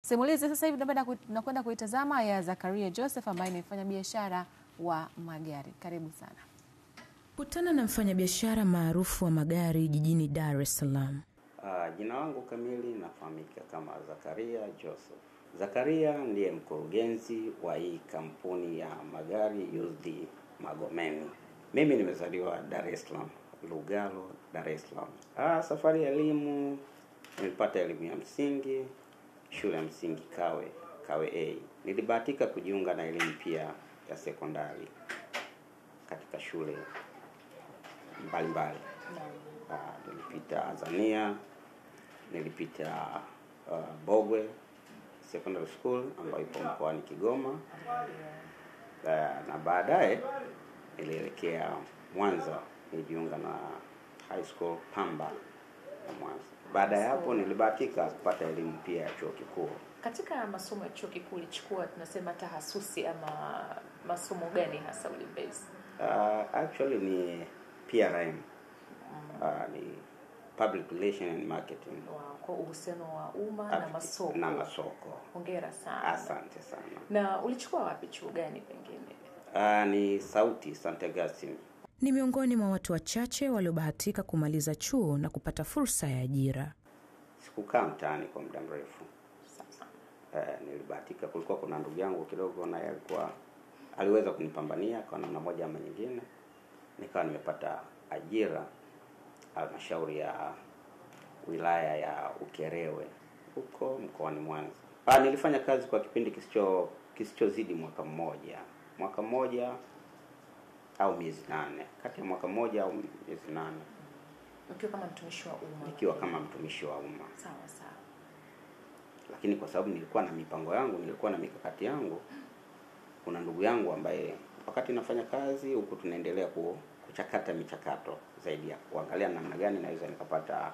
Simulizi sasa hivi tunakwenda kuitazama ya Zakaria Joseph ambaye ni mfanyabiashara wa magari. Karibu sana. Kutana na mfanyabiashara maarufu wa magari jijini Dar es Salaam. Jina langu kamili nafahamika kama Zakaria Joseph. Zakaria ndiye mkurugenzi wa hii kampuni ya magari used Magomeni. Mimi nimezaliwa Dar es Salaam, Lugalo, Dar es Salaam. Safari ya elimu, nilipata elimu ya msingi, shule ya msingi Kawe A. Nilibahatika kujiunga na elimu pia ya sekondari katika shule mbalimbali. Nilipita Azania, nilipita Bogwe Secondary School ambayo ipo mkoani Kigoma. Na baadaye nilielekea Mwanza, nilijiunga na high school Pamba ya Mwanza. Baada ya hapo nilibahatika kupata elimu pia ya chuo kikuu. Katika masomo ya chuo kikuu ulichukua tunasema tahasusi ama masomo gani hasa ulibase? Actually ni PRM. Ni Public Relations and Marketing. Kwa uhusiano wa umma na masoko. Na masoko. Hongera sana. Asante sana. Na ulichukua wapi, chuo gani pengine? Ni Sauti St. Augustine. Ni miongoni mwa watu wachache waliobahatika kumaliza chuo na kupata fursa ya ajira. Sikukaa mtaani kwa muda mrefu. Nilibahatika, kulikuwa kuna ndugu yangu kidogo na yeye aliweza kunipambania kwa namna moja ama nyingine. Nikawa nimepata ajira halmashauri ya wilaya ya Ukerewe huko mkoani Mwanza. Nilifanya kazi kwa kipindi kisichozidi mwaka mmoja au miezi 8, kati ya mwaka mmoja au miezi 8. Ukiwa kama mtumishi wa umma? Nikiwa kama mtumishi wa umma. Sawa. Lakini kwa sababu nilikuwa na mipango yangu, nilikuwa na mikakati yangu, kuna ndugu yangu ambaye wakati nafanya kazi huku tunaendelea kuchakata michakato zaidi ya kuangalia namna gani naweza nikapata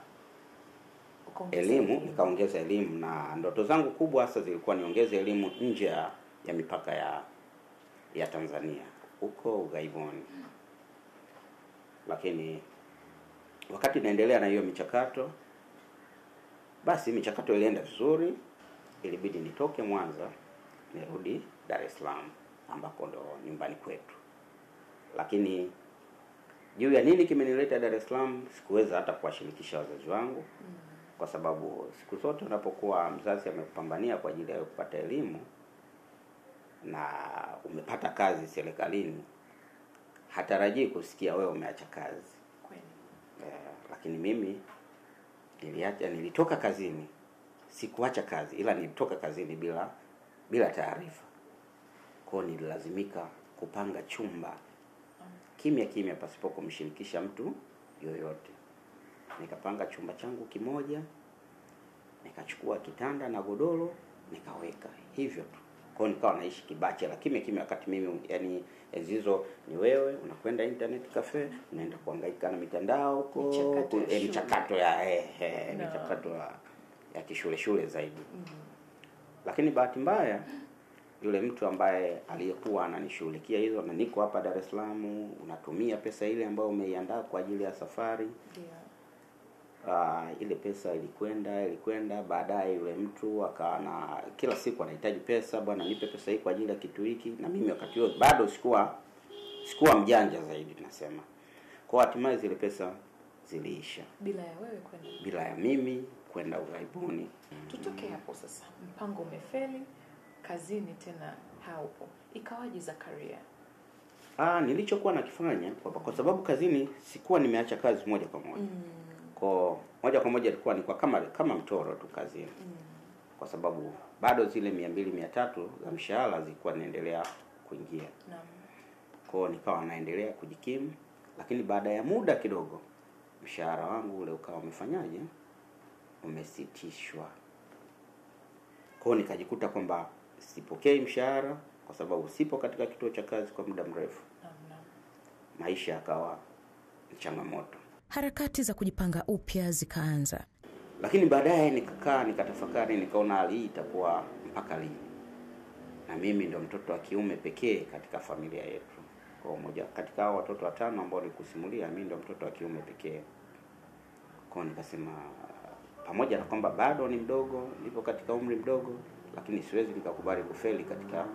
elimu, nikaongeza elimu, na ndoto zangu kubwa hasa zilikuwa niongeze elimu nje ya mipaka ya Tanzania, huko ughaibuni. Lakini wakati naendelea na hiyo michakato, basi michakato ilienda vizuri, ilibidi nitoke Mwanza nirudi Dar es Salaam ambako ndo nyumbani kwetu. Lakini juu ya nini kimenileta Dar es Salaam sikuweza hata kuwashirikisha wazazi wangu. Kwa sababu siku zote unapokuwa mzazi amekupambania kwa ajili ya kupata elimu na umepata kazi serikalini, hatarajii kusikia wewe umeacha kazi. Kweli. Lakini mimi nilitoka kazini, sikuacha kazi, ila nilitoka kazini bila taarifa. Kwa hiyo nililazimika kupanga chumba kimya pasipo kumshirikisha mtu yoyote. Nikapanga chumba changu kimoja, nikachukua kitanda na godoro, nikaweka hivyo tu. Kwa hiyo nikawa naishi kibachela kimya wakati mimi hizo ni wewe unakwenda internet cafe, unaenda kuhangaika na mitandao huko, michakato ya kishule zaidi. Lakini bahati mbaya yule mtu ambaye aliyekuwa ananishughulikia hizo, na niko hapa Dar es Salaam, unatumia pesa ile ambayo umeiandaa kwa ajili ya safari. Ile pesa ilikwenda, baadaye yule mtu akaana kila siku anahitaji pesa, bwana nipe pesa hii kwa ajili ya kitu hiki, na mimi wakati huo bado sikuwa mjanja zaidi tunasema. Kwa hatimaye zile pesa ziliisha bila ya wewe kwenda, bila ya mimi kwenda ughaibuni. Tutoke hapo sasa, mpango umefeli, kazini tena haupo, ikawaje Zakaria? Nilichokuwa nakifanya kwa sababu kazini sikuwa nimeacha kazi moja kwa moja. Kwa moja kwa moja ilikuwa ni kwa kama mtoro tu kazini. Kwa sababu bado zile 200-300 za mshahara zilikuwa zinaendelea kuingia. Naam. Kwa nikawa naendelea kujikimu, lakini baada ya muda kidogo mshahara wangu ule ukawa umesitishwa. Kwa nikajikuta kwamba sipokei mshahara kwa sababu sipo katika kituo cha kazi kwa muda mrefu. Naam. Maisha yakawa changamoto. Harakati za kujipanga upya zikaanza. Lakini baadaye nikatafakari, nikaona hali hii itakuwa mpaka lini? Na mimi ndo mtoto wa kiume pekee katika familia yetu. Kwa mmoja katika hao watoto 5 ambao nilikusimulia, mimi ndo mtoto wa kiume pekee. Kwa nikasema pamoja na kwamba bado ni mdogo, nipo katika umri mdogo, lakini siwezi nikakubali kufeli katika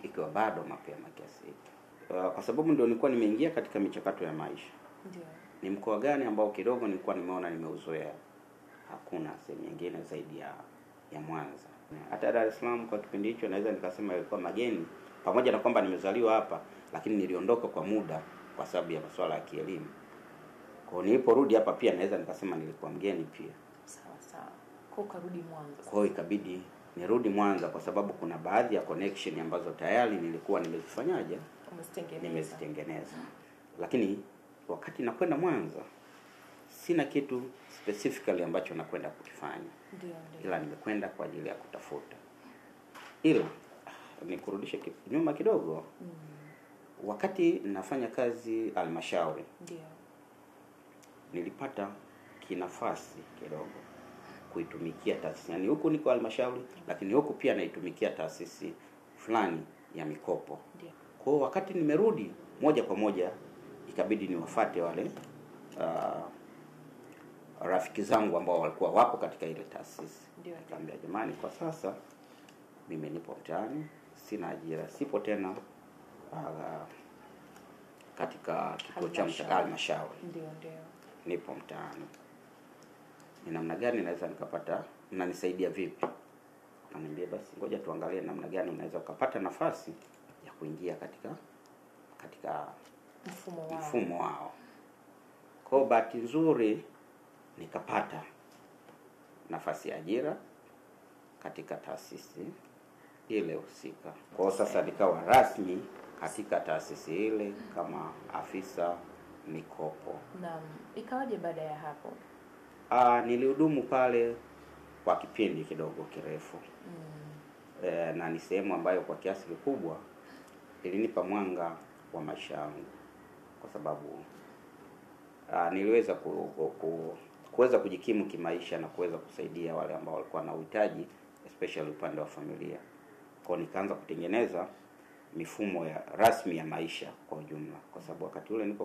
ikiwa bado mapema kiasi hiki. Kwa sababu ndio nilikuwa nimeingia katika michakato ya maisha. Ndio. Ni mkoa gani ambao kidogo nilikuwa nimeona nimeuzoea? Hakuna sehemu nyingine zaidi ya Mwanza. Hata Dar es Salaam kwa kipindi hicho naweza nikasema ilikuwa mageni, pamoja na kwamba nimezaliwa hapa, lakini niliondoka kwa muda kwa sababu ya masuala ya kielimu. Kwa niliporudi hapa pia naweza nikasema nilikuwa mgeni pia. Sawa sawa. Kwa ukarudi Mwanza. Kwa hiyo ikabidi nirudi Mwanza kwa sababu kuna baadhi ya connection ambazo tayari nilikuwa nimezifanyaje? Nimezitengeneza. Lakini wakati nakwenda Mwanza sina kitu specifically ambacho nakwenda kukifanya. Ndio. Ila nimekwenda kwa ajili ya kutafuta. Ila nikurudishe nyuma kidogo. Wakati nafanya kazi halmashauri, ndio, nilipata kinafasi kidogo kuitumikia taasisi. Yaani huku niko halmashauri, lakini huku pia naitumikia taasisi fulani ya mikopo. Ndio. Kwa hiyo wakati nimerudi moja kwa moja ikabidi niwafuate wale rafiki zangu ambao walikuwa wapo katika ile taasisi. Nikamwambia, jamani, kwa sasa mimi nipo mtaani, sina ajira, sipo tena katika kituo cha halmashauri. Ndio. Nipo mtaani. Ni namna gani naweza nikapata, mnanisaidia vipi? Akaniambia, basi ngoja tuangalie namna gani unaweza ukapata nafasi ya kuingia katika mfumo wao. Kwa bahati nzuri nikapata nafasi ya ajira katika taasisi ile husika. Kwa sasa nikawa rasmi katika taasisi ile kama afisa mikopo. Naam. Ikawaje baada ya hapo? Nilihudumu pale kwa kipindi kidogo kirefu. Na ni sehemu ambayo kwa kiasi kikubwa ilinipa mwanga wa maisha yangu, kwa sababu niliweza kuweza kujikimu kimaisha na kuweza kusaidia wale ambao walikuwa na uhitaji, especially upande wa familia. Kwa nikaanza kutengeneza mifumo ya rasmi ya maisha kwa ujumla, kwa sababu wakati ule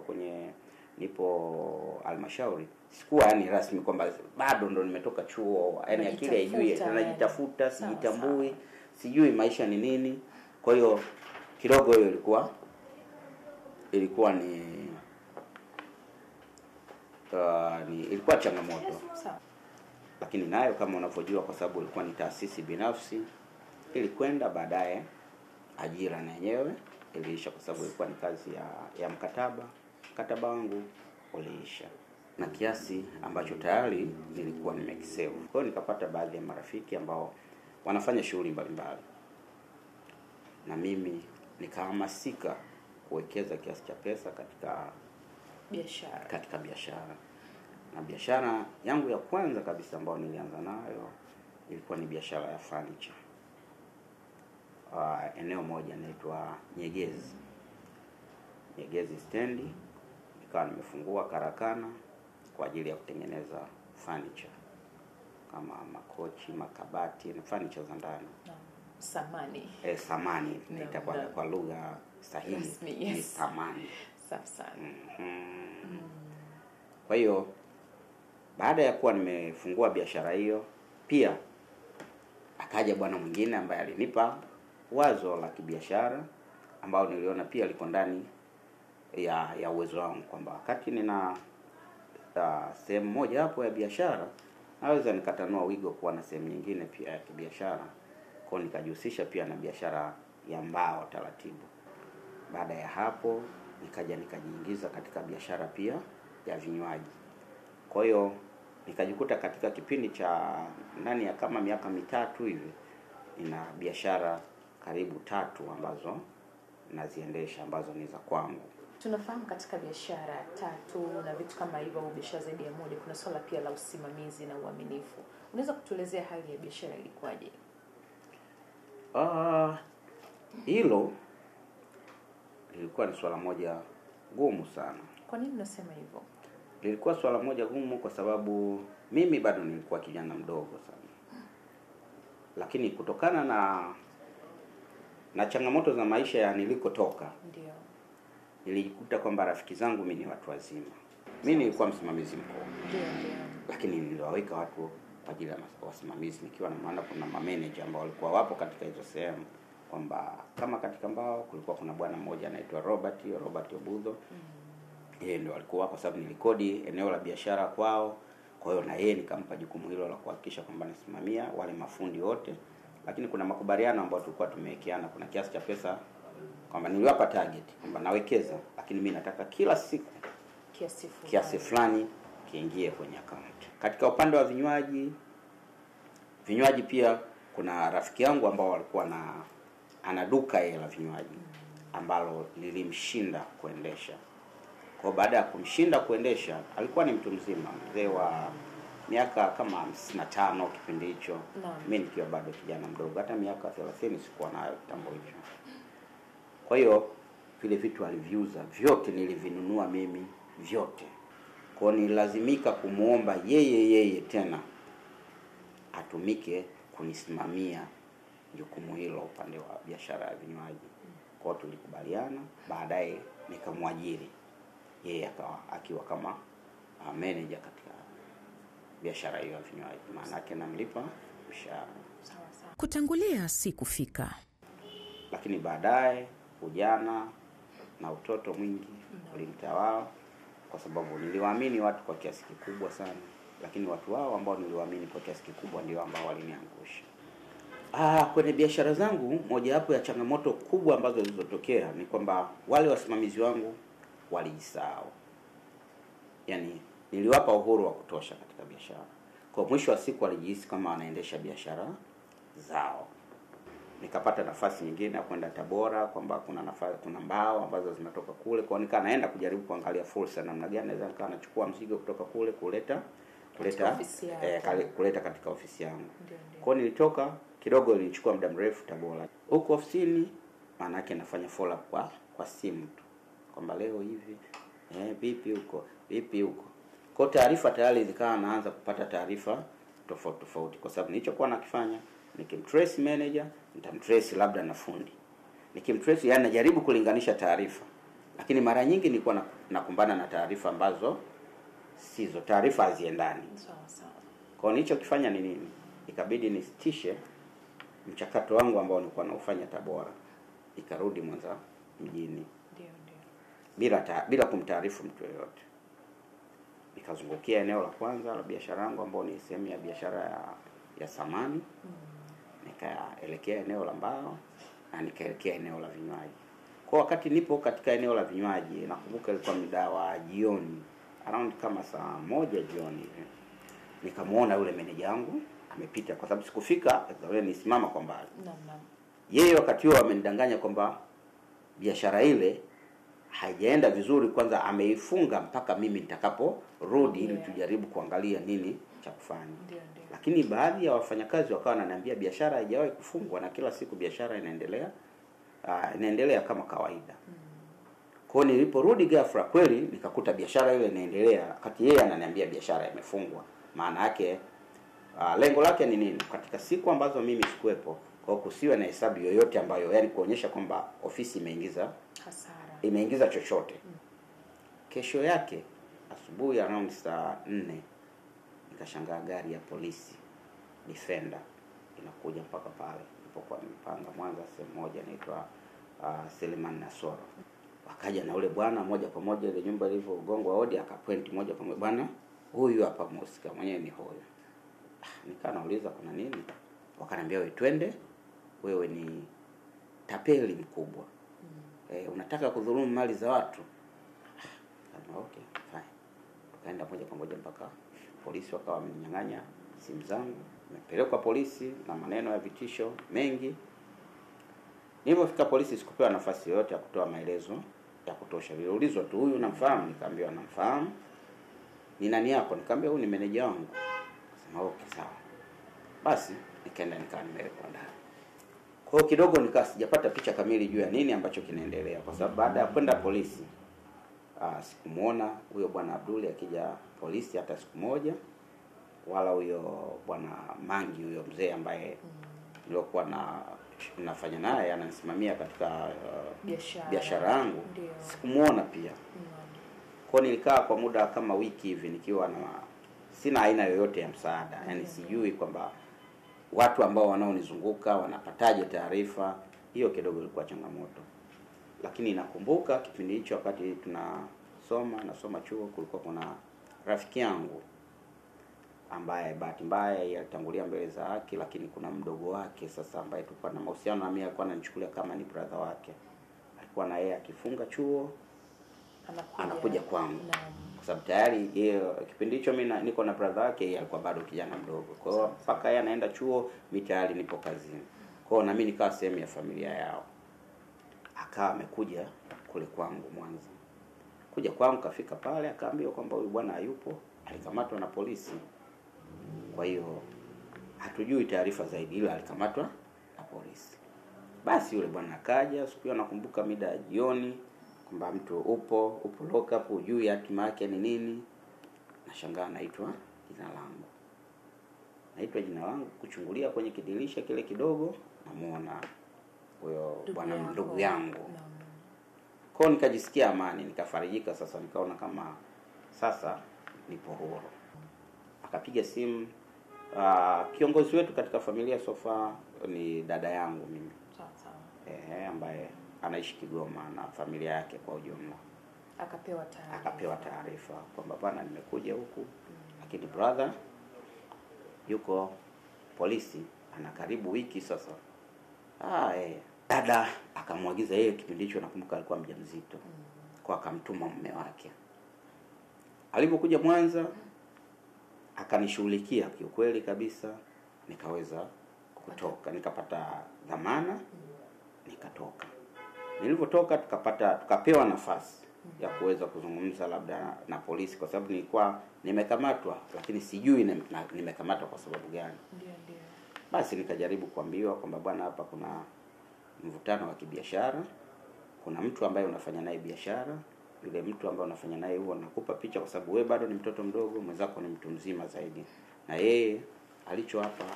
nipo halmashauri sikuwa yani rasmi kwamba bado ndo nimetoka chuo, yani akili haijui, najitafuta, sijitambui, sijui maisha ni nini. Kwa hiyo kidogo hiyo ilikuwa ilikuwa changamoto. Lakini nayo kama unavyojua, kwa sababu ilikuwa ni taasisi binafsi, ilikwenda baadaye ajira na yenyewe iliisha, kwa sababu ilikuwa ni kazi ya mkataba wangu uliisha na kiasi ambacho tayari nilikuwa nimekisave. Kwa hiyo nikapata baadhi ya marafiki ambao wanafanya shughuli mbalimbali, na mimi nikahamasika kuwekeza kiasi cha pesa katika biashara. Na biashara yangu ya kwanza kabisa ambayo nilianza nayo ilikuwa ni biashara ya furniture. Eneo moja inaitwa Nyegezi stendi. Nikawa nimefungua karakana kwa ajili ya kutengeneza furniture kama makochi, makabati na furniture za ndani. Samani. Samani naita kwa lugha sahihi, ni samani. Sasa. Kwa hiyo baada ya kuwa nimefungua biashara hiyo, pia akaja bwana mwingine ambaye alinipa wazo la kibiashara ambao niliona pia liko ndani ya uwezo wangu, kwamba wakati nina sehemu moja hapo ya biashara naweza nikatanua wigo kuwa na sehemu nyingine pia ya kibiashara. Kwa nikajihusisha pia na biashara ya mbao taratibu. Baada ya hapo nikajiingiza katika biashara pia ya vinywaji. Kwa hiyo nikajikuta katika kipindi cha ndani ya kama miaka mitatu hivi nina biashara karibu 3 ambazo naziendesha, ambazo ni za kwangu. Tunafahamu katika biashara 3 na vitu kama hivyo, au biashara zaidi ya moja, kuna swala pia la usimamizi na uaminifu. Unaweza kutuelezea hali ya biashara ilikuwaje? Hilo lilikuwa ni swala moja gumu sana. Kwa nini unasema hivyo? Lilikuwa swala moja gumu kwa sababu mimi bado nilikuwa kijana mdogo sana. Lakini kutokana na changamoto za maisha ya nilikotoka, ndio nilijikuta kwamba rafiki zangu mimi ni watu wazima. Mimi nilikuwa msimamizi mkuu. Ndio. Lakini niliwaweka watu kwa ajili ya wasimamizi, nikiwa na maana kuna manager ambao walikuwa wapo katika hizo sehemu, kwamba kama katika Mbao kulikuwa kuna bwana mmoja anaitwa Robert Obudho. Yeye ndio alikuwa, kwa sababu nilikodi eneo la biashara kwao, kwa hiyo na yeye nikampa jukumu hilo la kuhakikisha kwamba nasimamia wale mafundi wote. Lakini kuna makubaliano ambayo tulikuwa tumewekeana, kuna kiasi cha pesa kwamba niliwapa target kwamba nawekeza, lakini mimi nataka kila siku kiasi fulani kiingie kwenye account. Katika upande wa vinywaji pia kuna rafiki yangu ambao walikuwa ana duka yeye la vinywaji ambalo lilimshinda kuendesha. Kwa baada ya kumshinda kuendesha, alikuwa ni mtu mzima, mzee wa miaka kama 55 kipindi hicho. Mimi nikiwa bado kijana mdogo, hata miaka 30 sikuwa nayo kitambo hicho. Kwa hiyo vile vitu aliviuza vyote, nilivinunua mimi vyote. Kwa hiyo nilazimika kumuomba yeye tena atumike kunisimamia jukumu hilo upande wa biashara ya vinywaji. Kwa hiyo tulikubaliana, baadaye nikamwajiri yeye akiwa kama manager katika biashara hiyo ya vinywaji. Maana yake namlipa mshahara. Kutangulia si kufika. Lakini baadaye ujana na utoto mwingi ulinitawala, kwa sababu niliwaamini watu kwa kiasi kikubwa sana, lakini watu wao ambao niliwaamini kwa kiasi kikubwa ndio ambao waliniangusha. Kwenye biashara zangu, moja wapo ya changamoto kubwa ambazo zilizotokea ni kwamba wale wasimamizi wangu walijisahau. Yaani niliwapa uhuru wa kutosha katika biashara. Kwa mwisho wa siku walijihisi kama wanaendesha biashara zao. Nikapata nafasi nyingine ya kwenda Tabora, kwamba kuna mbao ambazo zinatoka kule, kwa nika naenda kujaribu kuangalia fursa namna gani naweza nikawa nachukua mzigo kutoka kule kuleta katika ofisi yangu. Kwa nilitoka kidogo, ilinichukua muda mrefu Tabora. Huko ofisini maana yake nafanya follow up kwa simu tu, kwamba leo hivi vipi huko. Kwa taarifa tayari zikawa naanza kupata taarifa tofauti, kwa sababu nilichokuwa nakifanya nikimtrace manager, nitamtrace labda na fundi. Nikimtrace, yani najaribu kulinganisha taarifa. Lakini mara nyingi nilikuwa nakumbana na taarifa ambazo sizo, taarifa haziendani. Sawa. Kwa nilichokifanya ni nini? Ikabidi nisitishe mchakato wangu ambao nilikuwa naufanya Tabora. Ikarudi Mwanza mjini. Ndio. Bila kumtaarifu mtu yoyote. Nikazungukia eneo la kwanza la biashara yangu ambao ni sehemu ya biashara ya samani. Nikaelekea eneo la mbao na nikaelekea eneo la vinywaji. Kwa wakati nipo katika eneo la vinywaji, nakumbuka ilikuwa muda wa jioni, around kama saa 1 jioni hivi. Nikamuona yule meneja wangu amepita, kwa sababu sikufika, yule nisimama kwa mbali. Yeye wakati huo amenidanganya kwamba biashara ile haijaenda vizuri, kwanza ameifunga mpaka mimi nitakaporudi ili tujaribu kuangalia nini cha kufanya. Lakini baadhi ya wafanyakazi wakawa wananiambia biashara haijawahi kufungwa na kila siku biashara inaendelea kama kawaida. Kwa hiyo niliporudi ghafla kweli nikakuta biashara ile inaendelea, wakati yeye ananiambia biashara imefungwa. Maana yake lengo lake ni nini? Katika siku ambazo mimi sikuepo, kwa kusiwe na hesabu yoyote ambayo, yani kuonyesha kwamba ofisi imeingiza hasara, imeingiza chochote. Kesho yake asubuhi around saa 4 nikashangaa gari ya polisi Defender inakuja mpaka pale nilipokuwa nimepanga Mwanza, sehemu moja inaitwa Seleman Nasoro. Wakaja na ule bwana moja kwa moja, ile nyumba ilivyogongwa hodi akapoint moja kwa moja, bwana huyu hapa mhusika mwenyewe ni huyo. Nikaa nauliza kuna nini? Wakaniambia wewe twende, wewe ni tapeli mkubwa. Unataka kudhulumu mali za watu. Okay, fine. Tukaenda moja kwa moja mpaka polisi, wakawa wamenyang'anya simu zangu. Nimepelekwa polisi na maneno ya vitisho mengi. Nilipofika polisi sikupewa nafasi yoyote ya kutoa maelezo ya kutosha. Niliulizwa tu, huyu unamfahamu? Nikaambiwa namfahamu. Ni nani yako? Nikamwambia huyu ni meneja wangu. Akasema okay, sawa. Basi nikaenda nimewekwa ndani. Kwa hiyo kidogo nikaa sijapata picha kamili juu ya nini ambacho kinaendelea, kwa sababu baada ya kwenda polisi sikumuona huyo bwana Abduli akija polisi hata siku moja, wala huyo bwana Mangi, huyo mzee ambaye nilikuwa nafanya naye ananisimamia katika biashara yangu, sikumuona pia. Kwa nilikaa kwa muda kama wiki hivi nikiwa sina aina yoyote ya msaada. Yaani sijui kwamba watu ambao wanaonizunguka wanapataje taarifa. Hiyo kidogo ilikuwa changamoto. Lakini nakumbuka kipindi hicho wakati nasoma chuo, kulikuwa kuna rafiki yangu ambaye bahati mbaya alitangulia mbele za haki, lakini kuna mdogo wake sasa ambaye tulikuwa na mahusiano na mimi, alikuwa ananichukulia kama ni brother wake. Alikuwa na yeye akifunga chuo anakuja kwangu. Kwa sababu tayari yeye kipindi hicho mimi niko na brother wake, yeye alikuwa bado kijana mdogo. Kwa hiyo mpaka yeye anaenda chuo, mimi tayari nipo kazini. Kwa hiyo na mimi nikawa sehemu ya familia yao. Akawa amekuja kule kwangu Mwanza. Kuja kwangu, kafika pale akaambiwa kwamba huyu bwana hayupo, alikamatwa na polisi. Kwa hiyo hatujui taarifa zaidi, ila alikamatwa na polisi. Basi yule bwana akaja, siku hiyo nakumbuka mida ya jioni, kwamba mtu upo lock up, hujui hatima yake ni nini. Nashangaa naitwa jina langu, kuchungulia kwenye kidirisha kile kidogo, namuona huyo bwana ndugu yangu. Kwa nikajisikia amani, nikafarijika sasa, nikaona kama sasa nipo huru. Akapiga simu, kiongozi wetu katika familia sofa ni dada yangu mimi. Sawa. Ambaye anaishi Kigoma na familia yake kwa ujumla. Akapewa taarifa kwamba bwana nimekuja huku, lakini brother yuko polisi, ana karibu wiki sasa. Dada akamwagiza yeye, kipindi hicho nakumbuka alikuwa mjamzito. Kwa akamtuma mume wake. Alipokuja Mwanza akanishughulikia kiukweli kabisa, nikaweza kutoka, nikapata dhamana, nikatoka. Nilipotoka tukapewa nafasi ya kuweza kuzungumza labda na polisi, kwa sababu nilikuwa nimekamatwa, lakini sijui nimekamatwa kwa sababu gani. Ndio. Basi nikajaribu kuambiwa kwamba bwana, hapa kuna mvutano wa kibiashara, kuna mtu ambaye unafanya naye biashara, yule mtu ambaye unafanya naye huo nakupa picha kwa sababu wewe bado ni mtoto mdogo, mwenzako ni mtu mzima zaidi, na yeye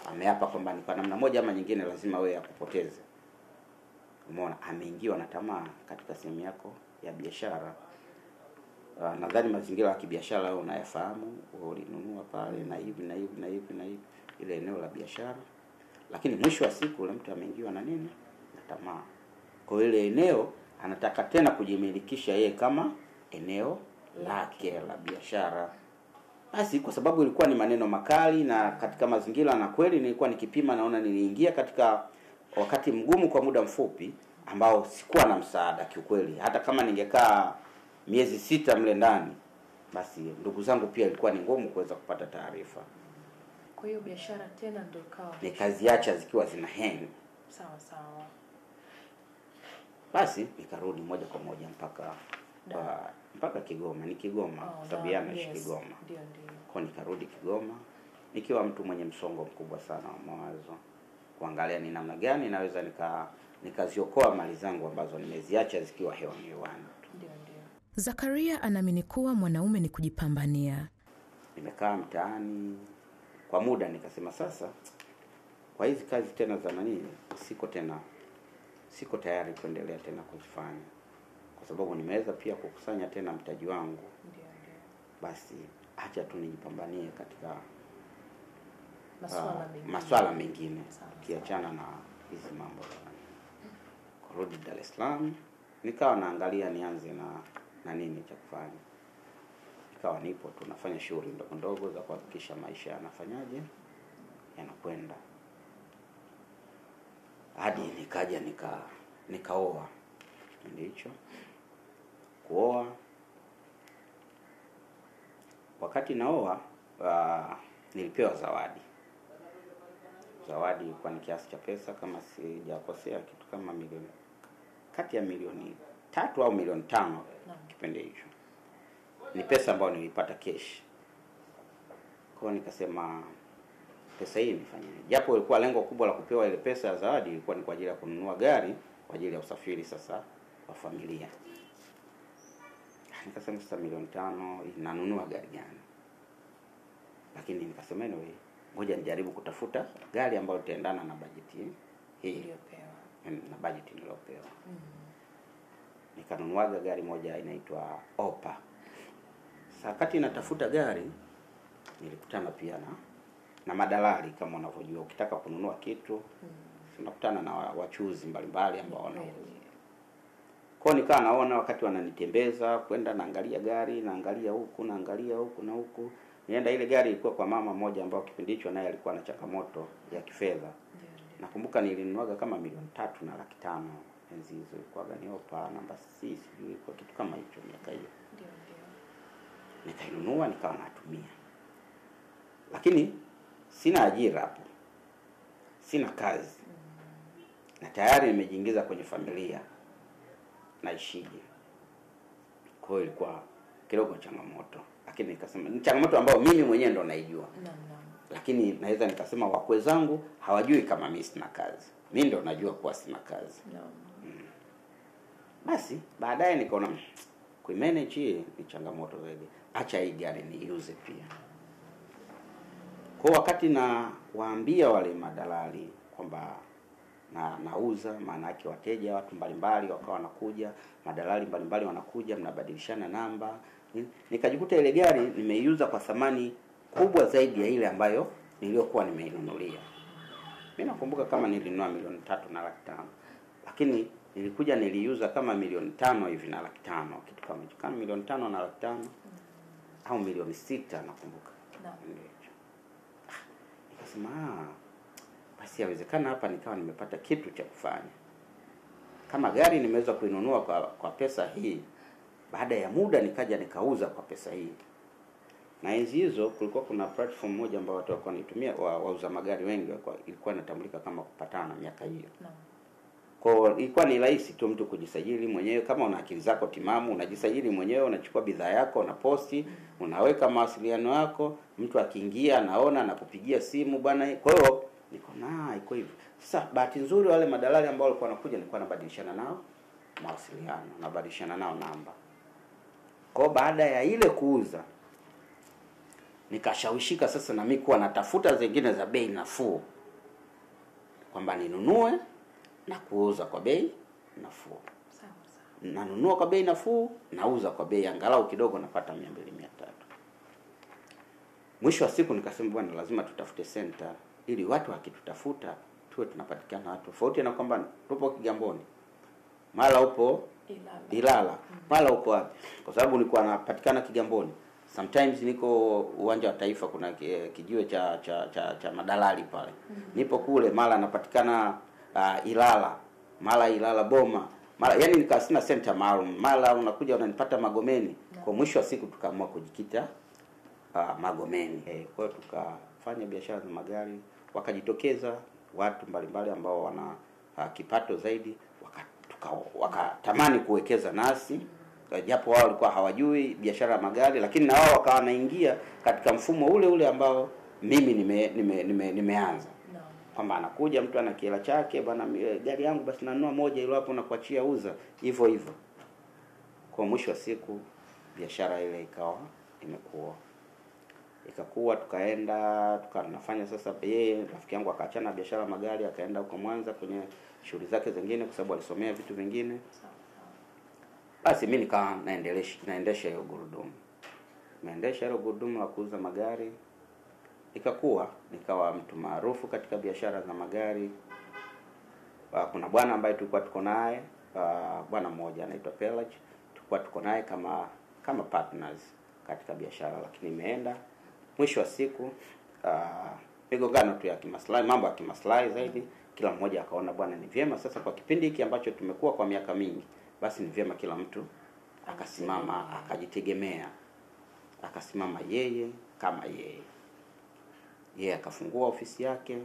ameapa kwamba ni kwa namna moja ama nyingine lazima wewe akupoteze. Umeona, ameingiwa na tamaa katika sehemu yako ya biashara. Nadhani mazingira ya kibiashara wewe unayafahamu, wewe ulinunua pale na hivi ile eneo la biashara, lakini mwisho wa siku yule mtu ameingiwa na nini? Na tamaa. Kwa ile eneo anataka tena kujimilikisha yeye kama eneo lake la biashara. Basi kwa sababu ilikuwa ni maneno makali na katika mazingira, na kweli nilikuwa nikipima naona niliingia katika wakati mgumu kwa muda mfupi ambao sikuwa na msaada kiukweli. Hata kama ningekaa miezi 6 mle ndani, basi ndugu zangu pia ilikuwa ni ngumu kuweza kupata taarifa. Kwa hiyo biashara tena ndio kawa nikaziacha zikiwa zina hang. Sawa. Basi nikarudi moja kwa moja mpaka Kigoma. Ni Kigoma, sababu yanaishi Kigoma. Ndio. Kwa nikarudi Kigoma nikiwa mtu mwenye msongo mkubwa sana wa mawazo, kuangalia ni namna gani naweza nikaziokoa mali zangu ambazo nimeziacha zikiwa hewani. Ndio. Zakaria anaamini kuwa mwanaume ni kujipambania. Nimekaa mtaani kwa muda, nikasema sasa kwa hizi kazi tena za siko tayari kuendelea tena kuzifanya, kwa sababu nimeweza pia kukusanya tena mtaji wangu. Ndio. Basi acha tu nijipambanie katika masuala mengine kiachana na hizi mambo. Kurudi Dar es Salaam nikawa naangalia nianze na nini cha kufanya. Nikawa nipo tunafanya shughuli ndogo za kuhakikisha maisha yanakwenda. Hadi nikaja nikaoa. Kipindi hicho kuoa, wakati naoa nilipewa zawadi kwa ni kiasi cha pesa, kama sijakosea kitu kama kati ya milioni 3 au milioni 5 kipindi hicho. Ni pesa ambayo nilipata cash. Kwa nikasema pesa hii nifanye. Japo ilikuwa lengo kubwa la kupewa ile pesa ya zawadi ilikuwa ni kwa ajili ya kununua gari kwa ajili ya usafiri sasa wa familia. Nikasema sasa milioni 5 nanunua gari gani? Lakini nikasema anyway, ngoja nijaribu kutafuta gari ambayo itaendana na bajeti hii iliyopewa. Na bajeti niliyopewa. Nikanunua gari moja inaitwa Opa. Sasa wakati natafuta gari nilikutana pia na madalali. Kama unavyojua, ukitaka kununua kitu unakutana na wachuzi mbalimbali ambao wanauza. Kwa nikawa naona wakati wananitembeza kwenda naangalia gari, naangalia huku, naangalia huku na huku. Nienda ile gari ilikuwa kwa mama mmoja ambao kipindi hicho naye alikuwa na changamoto ya kifedha. Nakumbuka nilinunuaga kama 3,500,000 enzi hizo, ilikuwa gani Opel namba 6 sijui kwa kitu kama hicho miaka hiyo. Nikainunua nikawa natumia. Lakini sina ajira hapo. Sina kazi. Na tayari nimejiingiza kwenye familia. Naishije. Kwa hiyo ilikuwa kidogo changamoto. Lakini nikasema ni changamoto ambayo mimi mwenyewe ndo naijua. Lakini naweza nikasema wakwe zangu hawajui kama mimi sina kazi. Mimi ndo najua kuwa sina kazi. Basi baadaye nikaona kuimanage hii ni changamoto zaidi. Acha hii gari niuze pia. Kwa wakati na waambia wale madalali kwamba nauza, maana yake wateja watu mbalimbali wakawa wanakuja, madalali mbalimbali wanakuja, mnabadilishana namba. Nikajikuta ile gari nimeiuza kwa thamani kubwa zaidi ya ile ambayo niliyokuwa nimeinunulia. Mimi nakumbuka kama nilinunua 3,500,000, lakini nilikuja niliuza kama 5,000,000 hivi na 500,000, kitu kama hicho, kama 5,000,000 au 6,000,000 nakumbuka. Nikasema basi yawezekana hapa nikawa nimepata kitu cha kufanya. Kama gari nimeweza kuinunua kwa pesa hii, baada ya muda nikaja nikauza kwa pesa hii. Na enzi hizo kulikuwa kuna platform moja ambayo watu walikuwa wanaitumia, wauza magari wengi ilikuwa inatambulika kama Kupatana miaka hiyo. Kwa ilikuwa ni rahisi tu mtu kujisajili mwenyewe, kama una akili zako timamu, unajisajili mwenyewe, unachukua bidhaa yako, unaposti, unaweka mawasiliano yako, mtu akiingia anaona na kupigia simu bwana. Kwa hiyo niko iko hivyo. Sasa bahati nzuri wale madalali ambao walikuwa wanakuja nilikuwa nabadilishana nao mawasiliano, nabadilishana nao namba. Kwa baada ya ile kuuza nikashawishika sasa na mimi kuwa natafuta zingine za bei nafuu, kwamba ninunue na kuuza kwa bei nafuu. Nanunua kwa bei nafuu, nauza kwa bei angalau kidogo napata 200-300. Mwisho wa siku nikasema bwana, lazima tutafute center ili watu wakitutafuta tuwe tunapatikana watu tofauti, na kwamba tupo Kigamboni, mara upo Ilala, mara uko wapi, kwa sababu nilikuwa napatikana Kigamboni. Sometimes niko uwanja wa Taifa, kuna kijiwe cha madalali pale. Nipo kule, mara napatikana Ilala, mara Ilala Boma, mara yani nikasina center maalum, mara unakuja unanipata Magomeni. Kwa mwisho wa siku tukaamua kujikita Magomeni. Kwa hiyo tukafanya biashara za magari, wakajitokeza watu mbalimbali ambao wana kipato zaidi, wakatamani kuwekeza nasi, japo wao walikuwa hawajui biashara ya magari, lakini na wao wakawa wanaingia katika mfumo ule ule ambao mimi nimeanza. Kwamba anakuja mtu ana kiela chake, bwana gari yangu basi nanunua moja ile hapo na kuachia uza, hivyo hivyo. Kwa mwisho wa siku biashara ile ikawa ikakuwa tukaenda tukanafanya sasa. Yeye rafiki yangu akaachana biashara ya magari, akaenda huko Mwanza kwenye shughuli zake zingine, kwa sababu alisomea vitu vingine. Basi mimi nikawa naendesha hiyo gurudumu. Naendesha hiyo gurudumu la kuuza magari. Nikawa mtu maarufu katika biashara za magari. Kuna bwana ambaye tulikuwa tuko naye, bwana mmoja anaitwa Pelage. Tulikuwa tuko naye kama partners katika biashara, lakini imeenda mwisho wa siku migongano tu ya kimaslahi, mambo ya kimaslahi zaidi. Kila mmoja akaona bwana ni vyema sasa, kwa kipindi hiki ambacho tumekuwa kwa miaka mingi, basi ni vyema kila mtu akasimama, akajitegemea, akasimama yeye kama yeye akafungua ofisi yake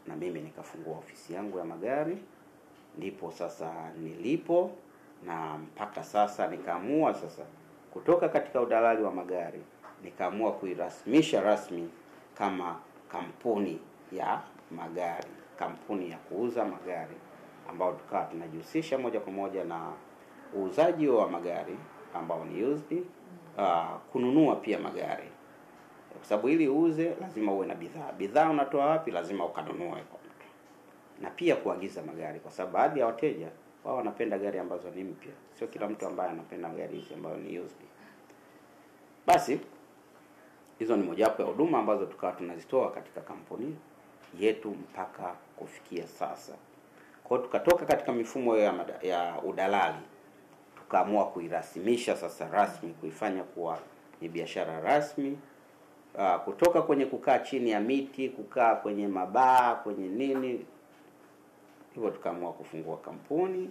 na mimi nikafungua ofisi yangu ya magari. Ndipo sasa nilipo, na mpaka sasa nikaamua sasa kutoka katika udalali wa magari, nikaamua kuirasmisha rasmi kama kampuni ya magari, kampuni ya kuuza magari, ambao tukawa tunajihusisha moja kwa moja na uuzaji wa magari ambao ni used, kununua pia magari, kwa sababu ili uuze lazima uwe na bidhaa unatoa wapi, lazima ukanunue kwa mtu, na pia kuagiza magari, kwa sababu baadhi ya wateja wao wanapenda gari ambazo ni mpya, sio kila mtu ambaye anapenda gari hizi ambazo ni used. Basi Hizo ni mojawapo ya huduma ambazo tukawa tunazitoa katika kampuni yetu mpaka kufikia sasa. Kwa hiyo tukatoka katika mifumo ya udalali, tukaamua kuirasimisha sasa rasmi, kuifanya kuwa ni biashara rasmi. Kutoka kwenye kukaa chini ya miti, kukaa kwenye mabaa, kwenye nini, hivyo tukaamua kufungua kampuni.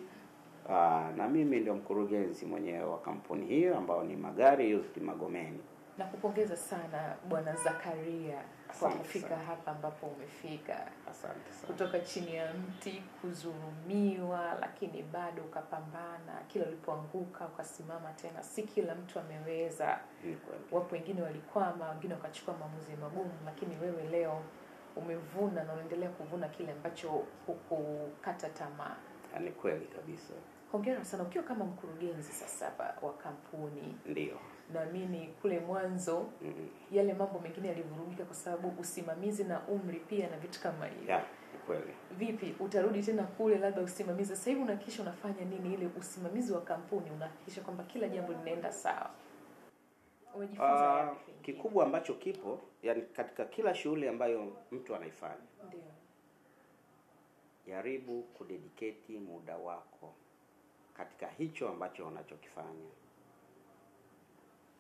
Na mimi ndio mkurugenzi mwenyewe wa kampuni hiyo ambao ni Magari Used Magomeni. Nakupongeza sana Bwana Zakaria kwa kufika hapa ambapo umefika. Asante sana. Kutoka chini ya mti, kudhulumiwa, lakini bado ukapambana. Kila ulipoanguka ukasimama tena. Si kila mtu ameweza. Wapo wengine walikwama, wengine wakachukua maamuzi magumu, lakini wewe leo umevuna na unaendelea kuvuna kile ambacho hukukata tamaa. Ni kweli kabisa. Hongera sana. Ukiwa kama mkurugenzi sasa hapa wa kampuni. Ndio. Naamini kule mwanzo yale mambo mengine yalivurugika kwa sababu usimamizi na umri pia na vitu kama hivyo. Yeah, kweli. Vipi utarudi tena kule labda usimamizi? Sasa hivi unahakikisha unafanya nini ile usimamizi wa kampuni, unahakikisha kwamba kila jambo linaenda sawa? Umejifunza yapi? Kikubwa ambacho kipo, yani katika kila shughuli ambayo mtu anaifanya. Ndio. Jaribu kudedicate muda wako katika hicho ambacho unachokifanya.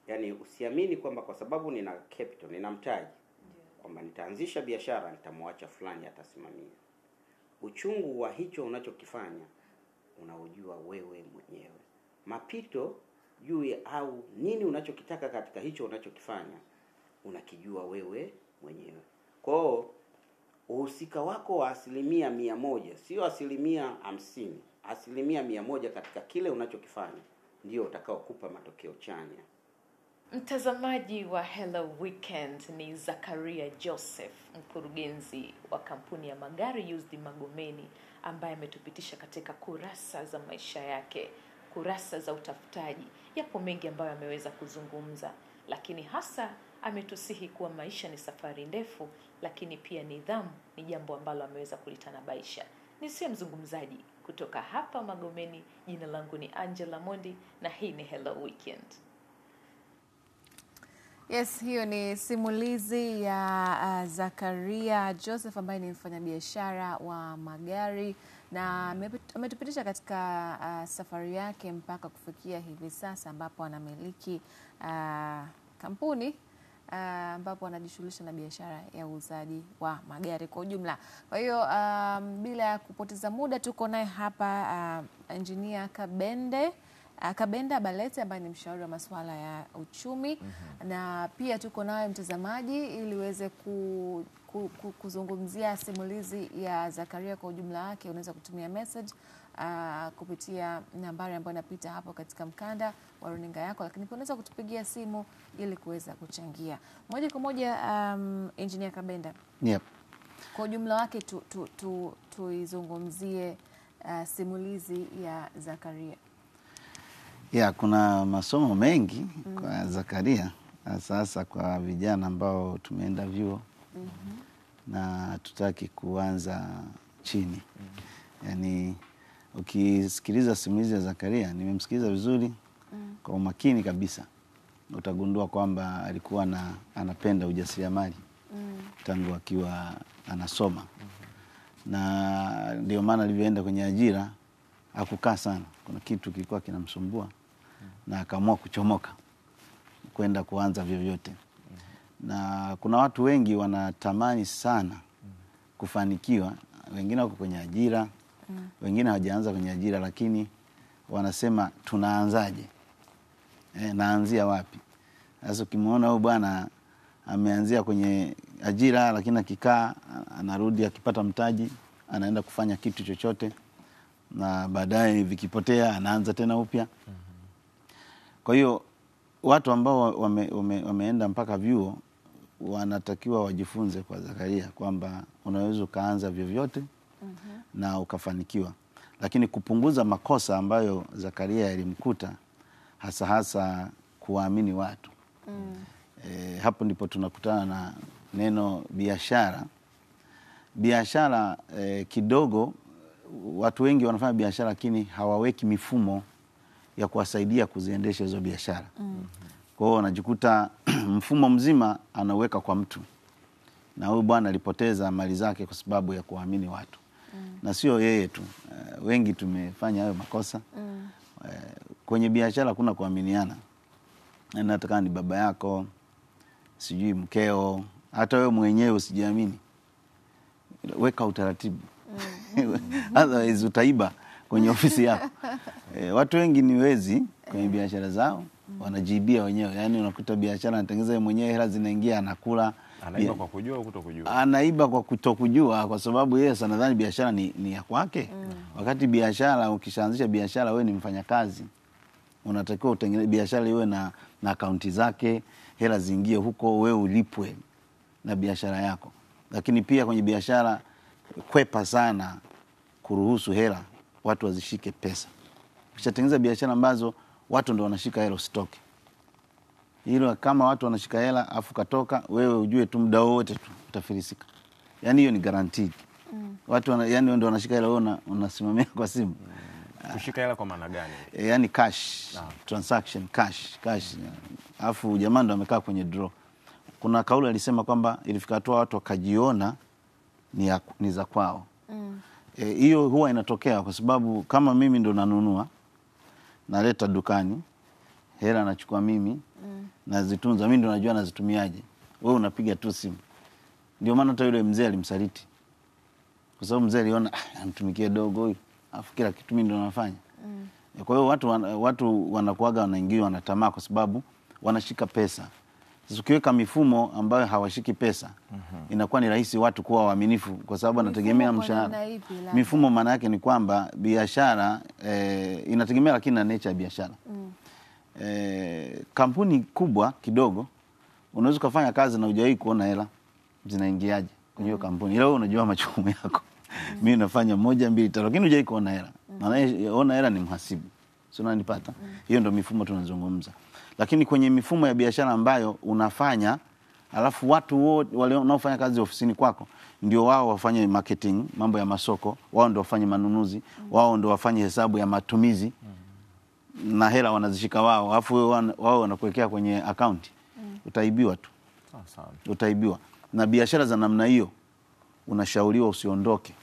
Yani usiamini kwamba kwa sababu nina capital, nina mtaji, kwamba nitaanzisha biashara nitamwacha fulani atasimamia. Uchungu wa hicho unachokifanya unaujua wewe mwenyewe. Mapito juu au nini unachokitaka katika hicho unachokifanya unakijua wewe mwenyewe. Kwa hiyo uhusika wako wa 100%, sio 50%, 100% katika kile unachokifanya ndio utakao kupa matokeo chanya. Mtazamaji wa Hello Weekend, ni Zakaria Joseph, mkurugenzi wa kampuni ya Magari Used Magomeni, ambaye ametupitisha katika kurasa za maisha yake, kurasa za utafutaji. Yapo mengi ambayo ameweza kuzungumza, lakini hasa ametusihi kuwa maisha ni safari ndefu, lakini pia nidhamu ni jambo ambalo ameweza kulitanabaisha. Nisiye mzungumzaji kutoka hapa Magomeni, jina langu ni Angela Mondi na hii ni Hello Weekend. Yes, hiyo ni simulizi ya Zakaria Joseph ambaye ni mfanyabiashara wa magari na ametupitisha katika safari yake mpaka kufikia hivi sasa ambapo anamiliki kampuni ambapo anajishughulisha na biashara ya uuzaji wa magari kwa ujumla. Kwa hiyo bila ya kupoteza muda tuko naye hapa engineer Kabenda Balete ambaye ni mshauri wa masuala ya uchumi. Na pia tuko naye mtazamaji ili uweze kuzungumzia simulizi ya Zakaria kwa ujumla wake. Unaweza kutumia message kupitia nambari ambayo inapita hapo katika mkanda wa runinga yako, lakini pia unaweza kutupigia simu ili kuweza kuchangia moja kwa moja. Engineer Kabenda, Yep. Kwa ujumla wake tuizungumzie simulizi ya Zakaria. Kuna masomo mengi kwa Zakaria, sasa kwa vijana ambao tumeenda vyuo na tutaki kuanza chini. Yani ukisikiliza simulizi ya Zakaria, nimemsikiliza vizuri kwa umakini kabisa, utagundua kwamba alikuwa anapenda ujasiriamali tangu akiwa anasoma. Na ndio maana alivyoenda kwenye ajira hakukaa sana. Kuna kitu kilikuwa kinamsumbua na akaamua kuchomoka kwenda kuanza vyovyote. Na kuna watu wengi wanatamani sana kufanikiwa, wengine wako kwenye ajira, wengine hawajaanza kwenye ajira, lakini wanasema tunaanzaje? Naanzia wapi? Sasa ukimwona huyu bwana ameanzia kwenye ajira, lakini akikaa anarudi akipata mtaji, anaenda kufanya kitu chochote, na baadaye vikipotea anaanza tena upya. Kwa hiyo watu ambao wameenda mpaka vyuo wanatakiwa wajifunze kwa Zakaria kwamba unaweza ukaanza vyovyote na ukafanikiwa, lakini kupunguza makosa ambayo Zakaria yalimkuta, hasa kuwaamini watu. Hapo ndipo tunakutana na neno biashara. Biashara kidogo watu wengi wanafanya biashara lakini hawaweki mifumo ya kuwasaidia kuziendesha hizo biashara. Kwa hiyo anajikuta mfumo mzima anaweka kwa mtu, na huyu bwana alipoteza mali zake kwa sababu ya kuamini watu. Na sio yeye tu, wengi tumefanya hayo makosa. Kwenye biashara kuna kuaminiana, nataka ni baba yako, sijui mkeo, hata wewe mwenyewe usijiamini. Weka utaratibu. Otherwise utaiba kwenye ofisi yako. Watu wengi ni wezi kwenye biashara zao, wanajibia wenyewe. Yani unakuta biashara anatengeneza mwenyewe, hela zinaingia, anakula. Anaiba kwa kujua au kutokujua? Anaiba kwa kutokujua, kwa sababu yeye sanadhani biashara ni ya kwake. Wakati biashara, ukishaanzisha biashara, wewe ni mfanyakazi. Unatakiwa utengeneze biashara iwe na akaunti zake, hela ziingie huko, wewe ulipwe na biashara yako. Lakini pia kwenye biashara, kwepa sana kuruhusu hela watu wazishike pesa. Ukishatengeneza biashara ambazo watu ndio wanashika hela, usitoke. Hilo kama watu wanashika hela afu katoka, wewe ujue tu muda wote tu utafilisika. Yani hiyo ni guaranteed. Watu yani ndio wanashika hela, wewe unasimamia kwa simu. Kushika hela kwa maana gani? Yani cash, transaction, cash. Afu jamaa ndio amekaa kwenye draw. Kuna kauli alisema kwamba ilifika hatua watu wakajiona ni za kwao. Hiyo huwa inatokea kwa sababu kama mimi ndo nanunua, naleta dukani, hela nachukua mimi, nazitunza mimi, ndo najua nazitumiaje. Wewe unapiga tu simu. Ndio maana hata yule mzee alimsaliti. Kwa sababu mzee aliona anitumikie dogo huyu, afu kila kitu mimi ndo nafanya. Kwa hiyo watu wanakuaga wanaingiwa na tamaa kwa sababu wanashika pesa. Sasa ukiweka mifumo ambayo hawashiki pesa, inakuwa ni rahisi watu kuwa waaminifu kwa sababu anategemea mshahara. Mifumo maana yake ni kwamba biashara inategemea lakini na nature ya biashara. Kampuni kubwa kidogo unaweza kufanya kazi na hujawahi kuona hela zinaingiaje kwenye hiyo kampuni. Ila wewe unajua majukumu yako. Mimi nafanya 1 2 3 lakini hujawahi kuona hela. Maana ona hela ni mhasibu. Sio unanipata? Hiyo ndio mifumo tunazungumza. Lakini kwenye mifumo ya biashara ambayo unafanya, alafu watu wote wale wanaofanya kazi ofisini kwako ndio wao wafanye marketing, mambo ya masoko, wao ndio wafanye manunuzi, wao ndio wafanye hesabu ya matumizi, na hela wanazishika wao, alafu wao wanakuwekea kwenye account. Utaibiwa tu. Sawa. Utaibiwa. Na biashara za namna hiyo unashauriwa usiondoke.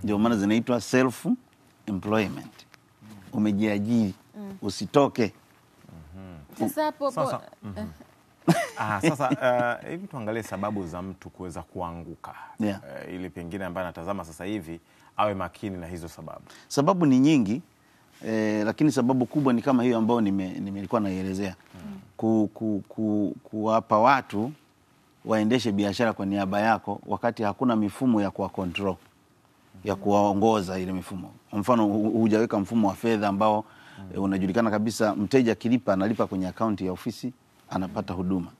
Ndio maana zinaitwa self employment. Umejiajiri, usitoke. Sasa hivi tuangalie sababu za mtu kuweza kuanguka. Ili pengine ambaye anatazama sasa hivi awe makini na hizo sababu. Sababu ni nyingi, lakini sababu kubwa ni kama hiyo ambayo nilikuwa naielezea. Kuwapa watu waendeshe biashara kwa niaba yako wakati hakuna mifumo ya kuwa control, ya kuwaongoza ile mifumo. Kwa mfano hujaweka mfumo wa fedha ambao unajulikana kabisa, mteja kilipa analipa kwenye akaunti ya ofisi, anapata huduma.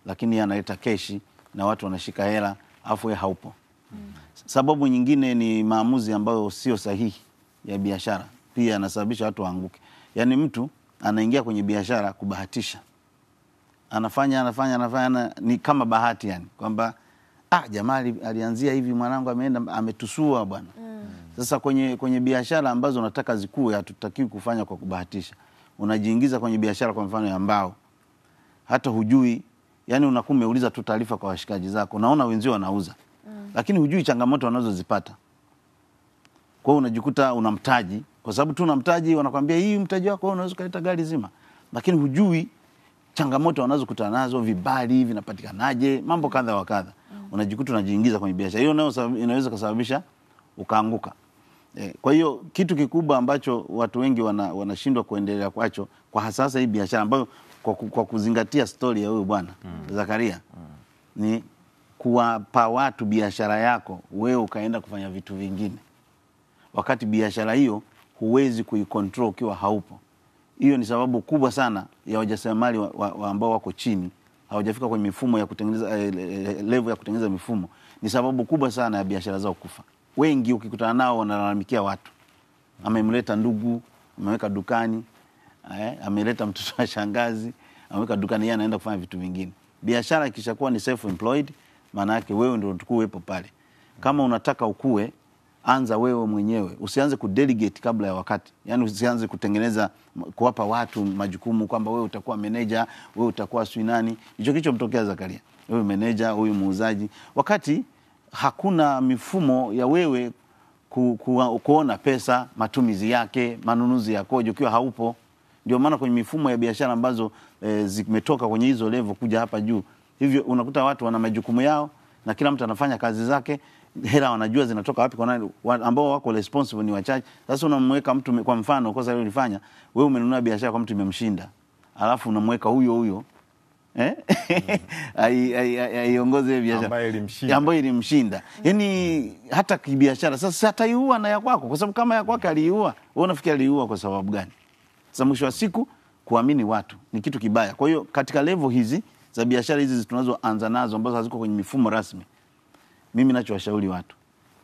Lakini analeta keshi na watu wanashika hela, afu yeye haupo. Sababu nyingine ni maamuzi ambayo sio sahihi ya biashara. Pia yanasababisha watu waanguke. Yaani mtu anaingia kwenye biashara kubahatisha. Anafanya ni kama bahati yani. Kwamba jamaa alianzia hivi, mwanangu ameenda ametusua bwana. Sasa kwenye biashara ambazo unataka zikue, hatutakiwi kufanya kwa kubahatisha. Unajiingiza kwenye biashara kwa mfano ya mbao, hata hujui, yani unakuwa umeuliza tu taarifa kwa washikaji zako, unaona wenzio wanauza, lakini hujui changamoto wanazozipata. Kwa hiyo unajikuta unamtaji, kwa sababu tu unamtaji, wanakuambia hii mtaji wako unaweza kuleta gari zima, lakini hujui changamoto wanazokutana nazo, vibali vinapatikanaje, mambo kadha wa kadha. Unajikuta unajiingiza kwenye biashara hiyo, nayo inaweza kusababisha ukaanguka. Kwa hiyo kitu kikubwa ambacho watu wengi wanashindwa kuendelea kwacho, kwa hasasa hii biashara ambayo kwa kuzingatia story ya huyu bwana Zakaria, ni kuwapa watu biashara yako, wewe ukaenda kufanya vitu vingine. Wakati biashara hiyo huwezi kuikontrol ukiwa haupo. Hiyo ni sababu kubwa sana ya wajasiriamali ambao wako chini, hawajafika kwenye mifumo ya kutengeneza level ya kutengeneza mifumo. Ni sababu kubwa sana ya biashara zao kufa. Wengi ukikutana nao wanalalamikia watu. Amemleta ndugu, ameweka dukani, ameleta mtoto wa shangazi, ameweka dukani, yeye anaenda kufanya vitu vingine. Biashara ikishakuwa ni self employed, maana yake wewe ndio unakuwepo pale. Kama unataka ukue, anza wewe mwenyewe. Usianze kudelegate kabla ya wakati. Yaani usianze kutengeneza, kuwapa watu majukumu kwamba wewe utakuwa manager, wewe utakuwa sui nani. Hicho kicho mtokea Zakaria. Wewe manager, huyu muuzaji. Wakati hakuna mifumo ya wewe kuona pesa, matumizi yake, manunuzi yakoje ukiwa haupo. Ndio maana kwenye mifumo ya biashara ambazo zimetoka kwenye hizo level kuja hapa juu, hivyo unakuta watu wana majukumu yao na kila mtu anafanya kazi zake, hela wanajua zinatoka wapi, kwa nani ambao wako responsible ni wachache. Sasa unamweka mtu, kwa mfano kosa leo ulifanya wewe, umenunua biashara kwa mtu imemshinda, alafu unamweka huyo aiongoze biashara ambayo ilimshinda. Yaani hata kibiashara sasa hataiua na ya kwako, kwa sababu kama ya kwako aliiua, wewe unafikiri aliiua kwa sababu gani? Sasa mwisho wa siku kuamini watu ni kitu kibaya. Kwa hiyo katika level hizi za biashara hizi tunazoanza nazo ambazo haziko kwenye mifumo rasmi, mimi ninachowashauri watu,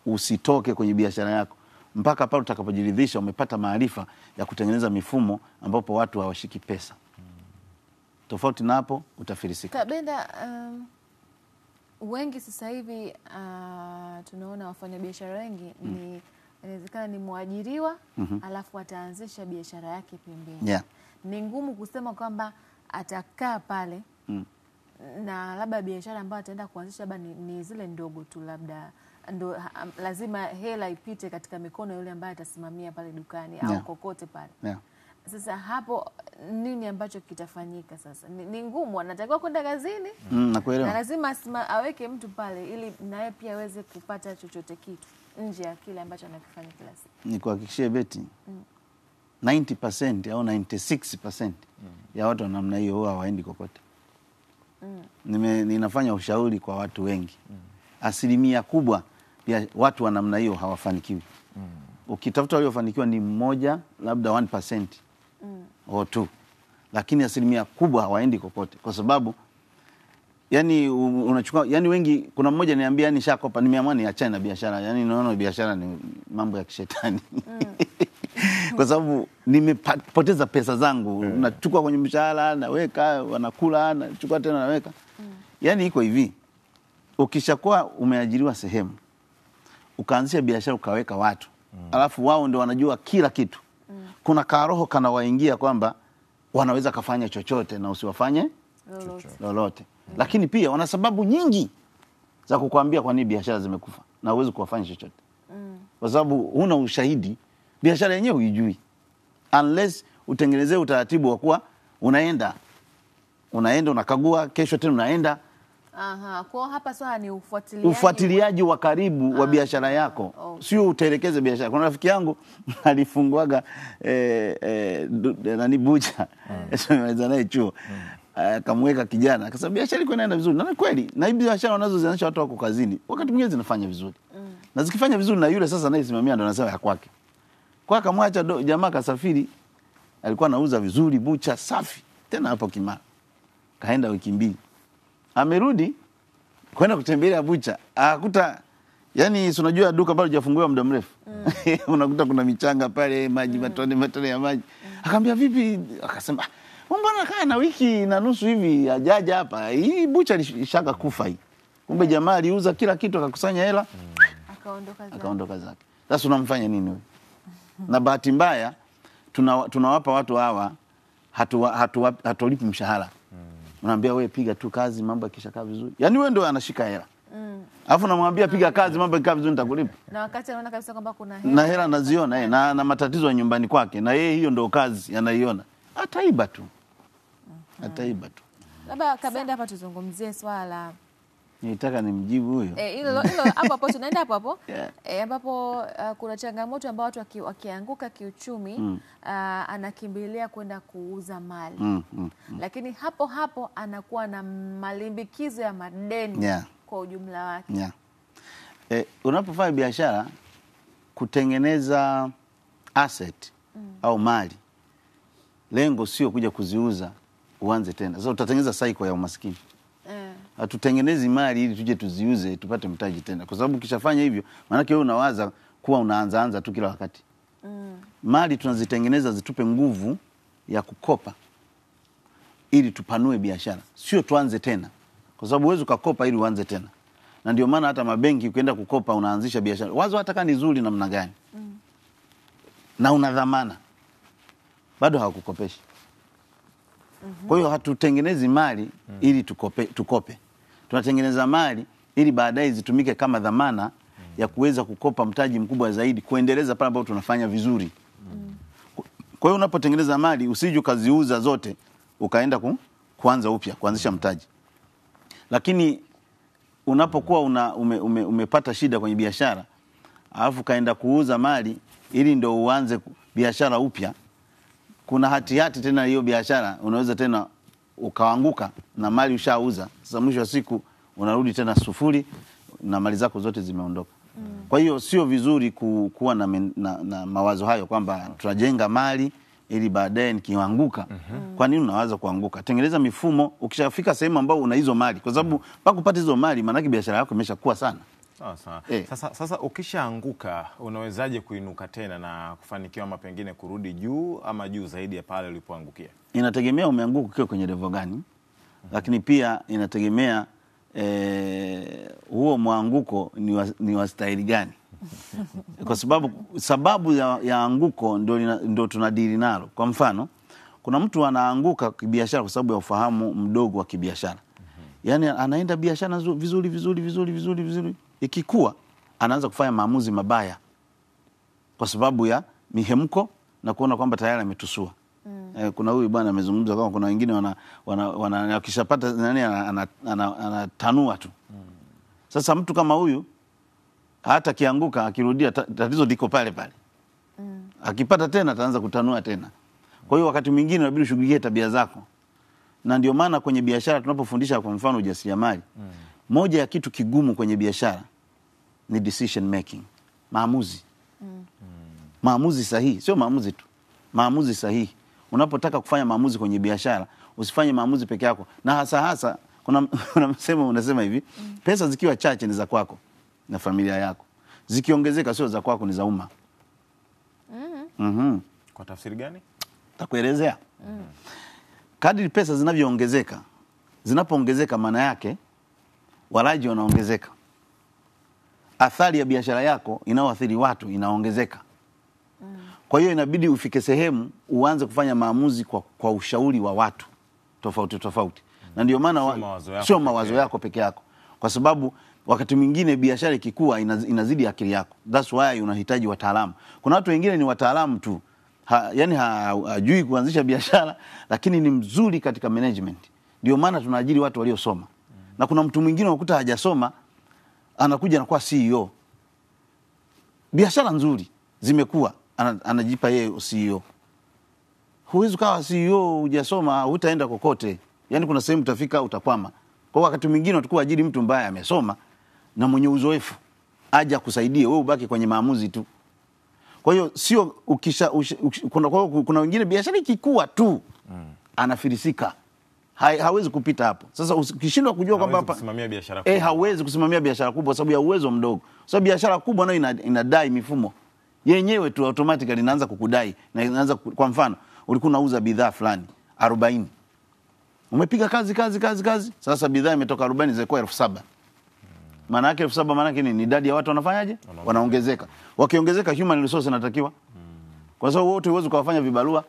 usitoke kwenye biashara yako mpaka pale utakapojiridhisha umepata maarifa ya kutengeneza mifumo ambapo watu hawashiki pesa. Tofauti na hapo utafilisika. Kabenda, wengi sasa hivi tunaona wafanyabiashara wengi ni inawezekana ni mwajiriwa alafu ataanzisha biashara yake pembeni. Yeah. Ni ngumu kusema kwamba atakaa pale na labda biashara ambayo ataenda kuanzisha labda ni zile ndogo tu, labda lazima hela ipite katika mikono yule ambaye atasimamia pale dukani au kokote pale. Yeah. Sasa hapo nini ambacho kitafanyika sasa? Ni ngumu, anatakiwa kwenda kazini na lazima aweke mtu pale ili naye pia aweze kupata chochote kitu nje ya kile ambacho anakifanya kila siku. Nikuhakikishie Betty, 90% au 96% ya watu wa namna hiyo huwa hawaendi kokote. Ninafanya ushauri kwa watu wengi. Asilimia kubwa ya watu wa namna hiyo hawafanikiwi. Ukitafuta waliofanikiwa ni mmoja, labda 1% au 2. Lakini asilimia kubwa hawaendi kokote kwa sababu yani unachukua, yani wengi, kuna mmoja niambia, yani shakopa nimeamua niachane na biashara. Yani naona biashara ni mambo ya kishetani. Kwa sababu nimepoteza pesa zangu, nachukua kwenye mshahara naweka, wanakula, nachukua tena naweka. Yani iko hivi, ukishakuwa umeajiriwa sehemu, ukaanzisha biashara ukaweka watu, alafu wao ndio wanajua kila kitu. Kuna karoho kana waingia kwamba wanaweza kafanya chochote na usiwafanye lolote. Lakini pia wana sababu nyingi za kukuambia kwa nini biashara zimekufa na uweze kuwafanya chochote. Kwa sababu huna ushahidi, biashara yenyewe huijui. Unless utengenezee utaratibu wa kuwa unaenda unakagua, kesho tena unaenda. Kwa hapa swala ni ufuatiliaji wa karibu wa biashara yako. Okay. Sio utelekeze biashara. Kuna rafiki yangu alifunguaga bucha. Sasa naye chuo. Akamweka kijana, akasema biashara iko inaenda vizuri. Na kweli, na hizo biashara wanazozianzisha watu wako kazini, wakati mwingine zinafanya vizuri. Na zikifanya vizuri na yule sasa naye simamia ndo anasema ya kwake. Kwa akamwacha jamaa kasafiri, alikuwa anauza vizuri bucha safi. Tena hapo Kimara. Kaenda wiki 2. Amerudi kwenda kutembelea bucha, akakuta, yani unajua duka bado hajafunguliwa muda mrefu. Unakuta kuna michanga pale, maji, matone ya maji. Akamwambia vipi? Akasema, mbona kaa na wiki na nusu hivi hajaja hapa? Hii bucha ilishaka kufa hii. Kumbe jamaa aliuza kila kitu, akakusanya hela, akaondoka zake. Sasa unamfanya nini wewe? Na bahati mbaya tunawapa watu hawa hatulipi mshahara. Unaambia wewe piga tu kazi, mambo yakishakaa vizuri. Yaani wewe ndio anashika hela. Alafu namwambia piga kazi, mambo yakikaa vizuri nitakulipa. Na wakati anaona kabisa kwamba kuna hela. Na hela anaziona na matatizo ya nyumbani kwake, na yeye hiyo ndio kazi anaiona. Ataiba tu. Labda Kabenda hapa tuzungumzie swala. Nitaka nimjibu huyo. Hilo hapo tunaenda hapo. Ambapo kuna changamoto ambayo watu wakianguka kiuchumi, anakimbilia kwenda kuuza mali. Lakini hapo anakuwa na malimbikizo ya madeni kwa ujumla wake. Unapofanya biashara, kutengeneza asset au mali, lengo sio kuja kuziuza uanze tena. Sasa utatengeneza cycle ya umaskini. Hatutengenezi mali ili tuje tuziuze tupate mtaji tena. Kwa sababu ukishafanya hivyo, maana yake wewe unawaza kuwa unaanza tu kila wakati. Mali tunazitengeneza zitupe nguvu ya kukopa ili tupanue biashara. Sio tuanze tena. Kwa sababu huwezi kukopa ili uanze tena. Na ndio maana hata mabenki ukienda kukopa unaanzisha biashara, wazo hata kama ni zuri namna gani, na una dhamana, bado hawakukopeshi. Kwa hiyo hatutengenezi mali ili tukope. Tunatengeneza mali ili baadaye zitumike kama dhamana ya kuweza kukopa mtaji mkubwa zaidi, kuendeleza pale ambapo tunafanya vizuri. Kwa hiyo unapotengeneza mali usije ukaziuza zote ukaenda kuanza upya, kuanzisha mtaji. Lakini unapokuwa umepata shida kwenye biashara, alafu kaenda kuuza mali ili ndio uanze biashara upya, kuna hatihati tena hiyo biashara, unaweza tena ukaanguka na mali ushauza. Sasa mwisho wa siku unarudi tena sufuri na mali zako zote zimeondoka. Kwa hiyo sio vizuri kuwa na mawazo hayo kwamba tunajenga mali ili baadaye nikianguka. Kwa nini unawaza kuanguka? Tengeneza mifumo, ukishafika sehemu ambao una hizo mali, kwa sababu mpaka kupata hizo mali maana yake biashara yako imeshakuwa sana. Sawa. Sasa ukishaanguka unawezaje kuinuka tena na kufanikiwa, ama pengine kurudi juu ama juu zaidi ya pale ulipoangukia? Inategemea umeanguka ukiwa kwenye level gani. Lakini pia inategemea huo mwanguko ni wa staili gani. Kwa sababu ya anguko ndio tunadili nalo. Kwa mfano, kuna mtu anaanguka kibiashara kwa sababu ya ufahamu mdogo wa kibiashara. Yaani anaenda biashara vizuri. Ikikua anaanza kufanya maamuzi mabaya kwa sababu ya mihemko na kuona kwamba tayari ametusua. Kuna huyu bwana amezungumza kama kuna wengine wakishapata nani anatanua tu. Sasa mtu kama huyu hata kianguka akirudia tatizo liko pale pale. Akipata tena ataanza kutanua tena. Kwa hiyo wakati mwingine inabidi ushughulikie tabia zako. Na ndio maana kwenye biashara tunapofundisha kwa mfano ujasiriamali, moja ya kitu kigumu kwenye biashara ni decision making, maamuzi. Maamuzi sahihi, sio maamuzi tu. Maamuzi sahihi. Unapotaka kufanya maamuzi kwenye biashara, usifanye maamuzi peke yako. Na hasa kuna msemo unasema hivi, pesa zikiwa chache ni za kwako na familia yako. Zikiongezeka sio za kwako, ni za umma. Kwa tafsiri gani? Takuelezea. Kadri pesa zinavyoongezeka, zinapoongezeka maana yake walaji wanaongezeka. Athari ya biashara yako inaoathiri watu inaongezeka. Kwa hiyo inabidi ufike sehemu uanze kufanya maamuzi kwa ushauri wa watu tofauti. Na ndio maana sio mawazo yako peke yako. Kwa sababu wakati mwingine biashara ikikua inazidi akili yako. That's why unahitaji wataalamu. Kuna watu wengine ni wataalamu tu. Yani hajui kuanzisha biashara lakini ni mzuri katika management. Ndio maana tunaajiri watu waliosoma. Na kuna mtu mwingine unakuta hajasoma anakuja anakuwa CEO. Biashara nzuri zimekuwa anajipa yeye CEO. Huwezi kuwa CEO hujasoma, hutaenda kokote. Yani kuna sehemu utafika utakwama. Kwa wakati mwingine utakuwa ajiri mtu mbaya amesoma na mwenye uzoefu aje kusaidia wewe ubaki kwenye maamuzi tu. Kwa hiyo sio kuna wengine biashara ikikua tu anafilisika. Hawezi kupita hapo. Sasa ukishindwa kujua kwamba hapa kusimamia biashara kubwa. Hawezi kusimamia biashara kubwa sababu ya uwezo mdogo. Sababu biashara kubwa nayo inadai mifumo. Yenyewe tu automatically inaanza kukudai na inaanza kwa mfano ulikuwa unauza bidhaa fulani 40. Umepiga kazi. Sasa bidhaa imetoka 40 zilikuwa 7,000. Maana yake 7,000 maana yake ni idadi ya watu wanafanyaje? Wanaongezeka. Wakiongezeka human resource inatakiwa. Kwa sababu wote uwezo kuwafanya vibarua.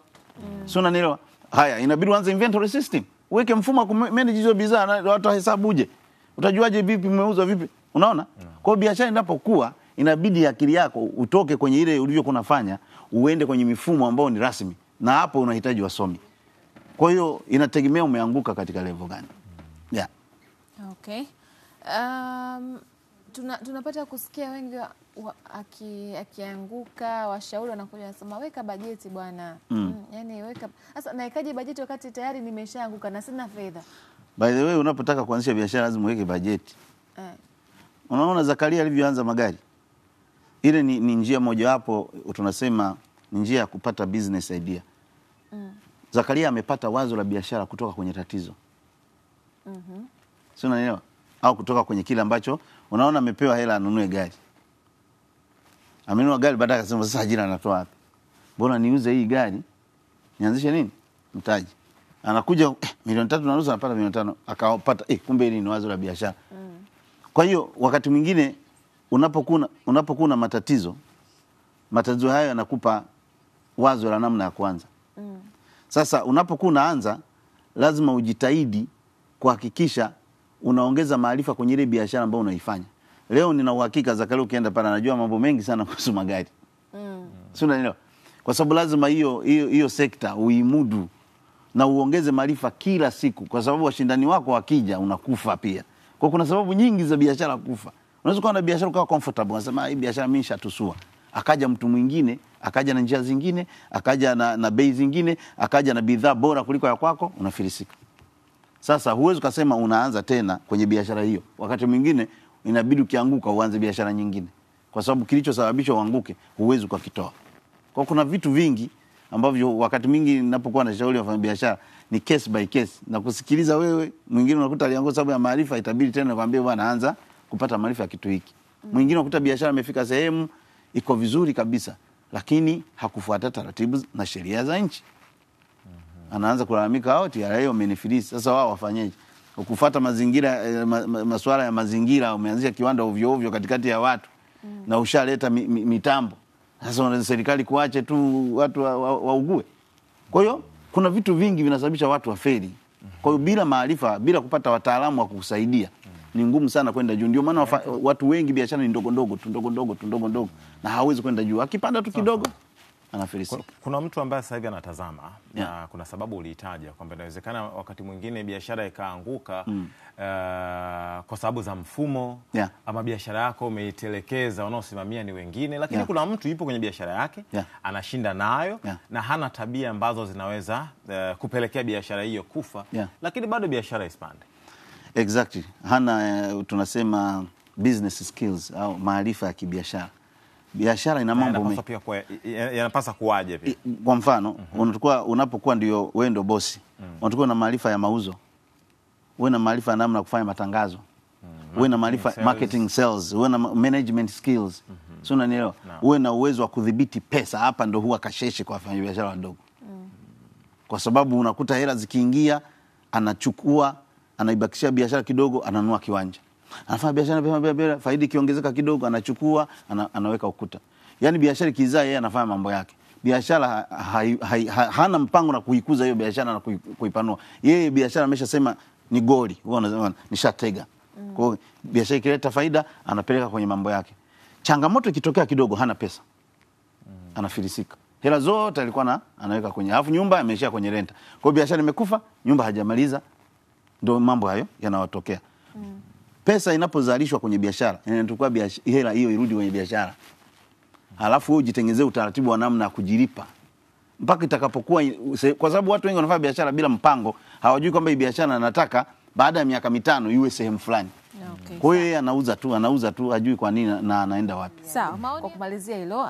Sio unanielewa? Haya, inabidi uanze inventory system. Uweke mfumo wa manage hizo bidhaa na watu wahesabuje. Utajuaje vipi umeuza vipi? Unaona? Kwa hiyo biashara inapokuwa inabidi akili yako utoke kwenye ile ulivyokuwa unafanya uende kwenye mifumo ambayo ni rasmi. Na hapo unahitaji wasomi. Kwa hiyo inategemea umeanguka katika level gani. Yeah. Okay. Tunapata kusikia wengi akianguka washauri wanakuja wanasema weka bajeti bwana. Yaani weka. Sasa naikaje bajeti wakati tayari nimeshaanguka na sina fedha? By the way, unapotaka kuanzisha biashara lazima uweke bajeti. Unaona Zakaria alivyoanza magari. Ile ni njia moja wapo tunasema ni njia ya kupata business idea. Zakaria amepata wazo la biashara kutoka kwenye tatizo. Sio unanielewa? Au kutoka kwenye kile ambacho unaona amepewa hela anunue gari. Amenunua gari baadaye akasema sasa ajira anatoa wapi? Mbona niuze hii gari? Nianzishe nini? Mtaji. Anakuja milioni 3 na nusu anapata milioni 5 akapata kumbe hili ni wazo la biashara. Kwa hiyo wakati mwingine unapokuwa na matatizo hayo yanakupa wazo la namna ya kuanza. Sasa unapokuwa unaanza lazima ujitahidi kuhakikisha unaongeza maarifa kwenye ile biashara ambayo unaifanya. Leo nina uhakika Zakaria ukienda pale anajua mambo mengi sana kuhusu magari. Sio unaelewa? Kwa sababu lazima hiyo sekta uimudu na uongeze maarifa kila siku, kwa sababu washindani wako wakija unakufa pia. Kwa kuna sababu nyingi za biashara kufa. Unaweza kuwa na biashara ukawa comfortable, unasema hii biashara mimi nishatusua. Akaja mtu mwingine, akaja na njia zingine, akaja na bei zingine, akaja na bidhaa bora kuliko ya kwako, unafilisika. Sasa huwezi kusema unaanza tena kwenye biashara hiyo. Wakati mwingine inabidi ukianguka uanze biashara nyingine. Kwa sababu kilichosababisha uanguke huwezi kukitoa. Kwa kuna vitu vingi ambavyo wakati mwingi ninapokuwa na shauri wafanya biashara ni case by case, na kusikiliza wewe. Mwingine unakuta alianguka sababu ya maarifa, itabidi tena kwambie bwana anza kupata maarifa ya kitu hiki. Mwingine unakuta biashara imefika sehemu iko vizuri kabisa, lakini hakufuata taratibu na sheria za nchi. Anaanza kulalamika hao TRA wamenifilisi. Sasa wao wafanyeje? Ukufuata mazingira, masuala ya mazingira, umeanzisha kiwanda ovyo ovyo katikati ya watu na ushaleta mitambo. Sasa serikali kuache tu watu waugue. Kwa hiyo kuna vitu vingi vinasababisha watu wafeli. Kwa hiyo bila maarifa, bila kupata wataalamu wa kukusaidia, ni ngumu sana kwenda juu. Ndio maana watu wengi biashara ni ndogo ndogo na hawezi kwenda juu. Akipanda tu kidogo anafilisika. Kuna mtu ambaye sasa hivi anatazama na kuna sababu ulitaja kwamba inawezekana wakati mwingine biashara ikaanguka kwa sababu za mfumo ama biashara yako umeitelekeza, wanaosimamia ni wengine, lakini kuna mtu yupo kwenye biashara yake anashinda nayo na hana tabia ambazo zinaweza kupelekea biashara hiyo kufa, lakini bado biashara ispande. Exactly. Hana tunasema business skills au maarifa ya kibiashara. Biashara ina mambo mengi. Yanapaswa kuwaje pia. Kwa mfano, unapokuwa ndio wewe ndio bosi, unatakiwa na maarifa ya mauzo. Wewe na maarifa ya namna ya kufanya matangazo. Wewe na maarifa marketing sales, wewe na management skills. Sio unanielewa? Wewe na uwezo wa kudhibiti pesa. Hapa ndio huwa kasheshe kwa wafanyabiashara wadogo. Kwa sababu unakuta hela zikiingia, anachukua, anaibakishia biashara kidogo, ananunua kiwanja. Anafanya biashara faida ikiongezeka kidogo anachukua, anaweka ukuta. Yaani biashara ikizaa yeye anafanya mambo yake. Biashara hana mpango na kuikuza hiyo biashara na kuipanua. Yeye biashara ameshasema ni goli, wewe unasema nishatega. Kwa hiyo biashara ikileta faida anapeleka kwenye mambo yake. Changamoto ikitokea kidogo hana pesa. Anafilisika. Hela zote alikuwa anaweka kwenye, alafu nyumba ameishia kwenye renta. Kwa hiyo biashara imekufa, nyumba hajamaliza. Ndio mambo hayo yanawatokea. Pesa inapozalishwa kwenye biashara, inatakiwa hela hiyo irudi kwenye biashara. Halafu wewe ujitengenezee utaratibu wa namna ya kujilipa. Mpaka itakapokuwa, kwa sababu watu wengi wanafanya biashara bila mpango, hawajui kwamba hii biashara anataka baada ya miaka 5 iwe sehemu fulani. Kwa hiyo yeye anauza tu, hajui kwa nini na anaenda wapi. Sawa, kwa kumalizia hilo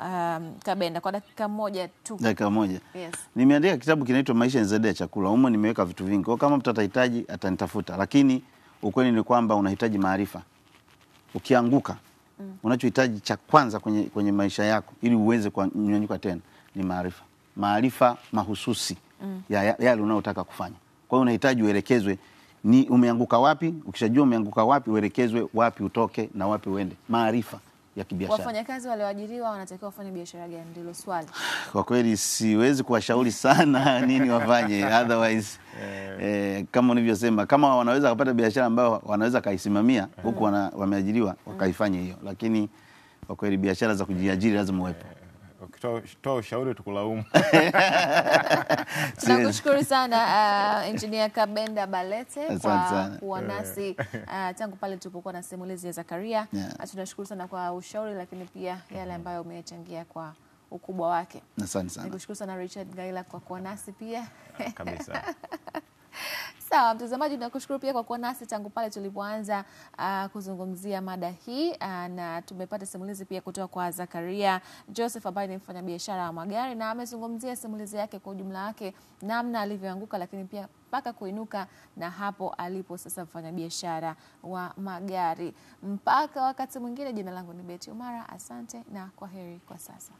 Kabenda kwa dakika moja tu. Dakika moja. Yes. Nimeandika kitabu kinaitwa Maisha ni Zaidi ya Chakula. Humo nimeweka vitu vingi. Kwa kama mtu atahitaji atanitafuta, lakini ukweli ni kwamba unahitaji maarifa. Ukianguka, unachohitaji cha kwanza kwenye maisha yako ili uweze kunyanyuka tena ni maarifa. Maarifa mahususi ya yale unayotaka kufanya. Kwa hiyo unahitaji uelekezwe ni umeanguka wapi, ukishajua umeanguka wapi uelekezwe wapi utoke na wapi uende. Maarifa ya kibiashara. Wafanyakazi walioajiriwa wanatakiwa wafanye biashara gani, ndilo swali. Kwa kweli siwezi kuwashauri sana nini wafanye, otherwise kama nilivyosema, kama wanaweza kupata biashara ambayo wanaweza kaisimamia huku wameajiriwa wakaifanye hiyo, lakini kwa kweli biashara za kujiajiri lazima uwepo. Ukitoa ushauri tukulaumu. Tunakushukuru sana Engineer Kabenda Balete kwa kuwa nasi tangu pale tulipokuwa na simulizi ya Zakaria. Tunashukuru sana kwa ushauri, lakini pia yale ambayo umechangia kwa ukubwa wake. Asante sana. Nikushukuru sana Richard Gaila kwa kuwa nasi pia. Kabisa. Sawa, mtazamaji, tunakushukuru pia kwa kuwa nasi tangu pale tulipoanza kuzungumzia mada hii, na tumepata simulizi pia kutoka kwa Zakaria Joseph ambaye ni mfanyabiashara wa magari, na amezungumzia simulizi yake kwa ujumla wake, namna alivyoanguka lakini pia mpaka kuinuka na hapo alipo sasa mfanyabiashara wa magari. Mpaka wakati mwingine, jina langu ni Betty Umara. Asante na kwaheri kwa sasa.